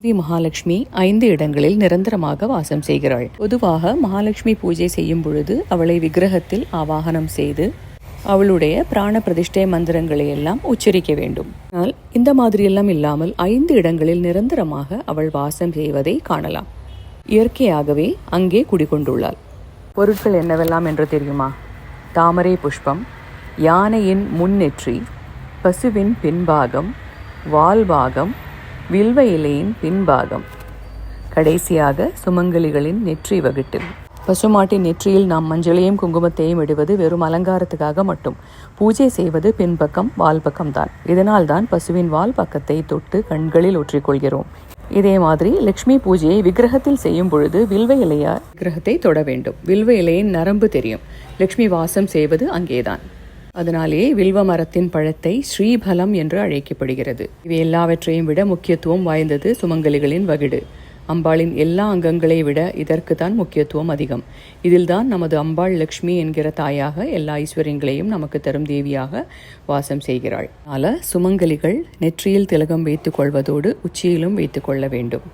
தேவி மகாலட்சுமி 5 இடங்களில் நிரந்தரமாக வாசம் செய்கிறாள். பொதுவாக மகாலட்சுமி பூஜை செய்யும் பொழுது அவளை விக்கிரகத்தில் ஆவாகனம் செய்து அவளுடைய பிராண பிரதிஷ்டை மந்திரங்களை எல்லாம் உச்சரிக்க வேண்டும். ஆனால் இந்த மாதிரியெல்லாம் இல்லாமல் 5 இடங்களில் நிரந்தரமாக அவள் வாசம் செய்வதை காணலாம். இயற்கையாகவே அங்கே குடிகொண்டுள்ளாள். பொருட்கள் என்னவெல்லாம் என்று தெரியுமா? தாமரை புஷ்பம், யானையின் முன்னெற்றி, பசுவின் பின்பாகம், வால்பாகம், வில்வ இலையின் பின்பாகம், கடைசியாக சுமங்கலிகளின் நெற்றி வகிட்டில். பசுமாட்டின் நெற்றியில் நாம் மஞ்சளையும் குங்குமத்தையும் இடுவது வெறும் அலங்காரத்துக்காக மட்டும். பூஜை செய்வது பின்பக்கம் வால்பக்கம் தான். இதனால் தான் பசுவின் வால் பக்கத்தை தொட்டு கண்களில் ஒற்றிக்கொள்கிறோம். இதே மாதிரி லட்சுமி பூஜையை விக்கிரகத்தில் செய்யும் பொழுது வில்வ இலையா விக்கிரகத்தை தொட வேண்டும். வில்வ இலையின் நரம்பு தெரியும். லட்சுமி வாசம் செய்வது அங்கேதான். அதனாலே வில்வ மரத்தின் பழத்தை ஸ்ரீபலம் என்று அழைக்கப்படுகிறது. இவை எல்லாவற்றையும் விட முக்கியத்துவம் வாய்ந்தது சுமங்கலிகளின் வகிடு. அம்பாளின் எல்லா அங்கங்களை விட இதற்கு தான் முக்கியத்துவம் அதிகம். இதில்தான் நமது அம்பாள் லக்ஷ்மி என்கிற தாயாக எல்லா ஐஸ்வர்யங்களையும் நமக்கு தரும் தேவியாக வாசம் செய்கிறாள். அதனால சுமங்கலிகள் நெற்றியில் திலகம் வைத்துக் கொள்வதோடு உச்சியிலும் வைத்துக் கொள்ள வேண்டும்.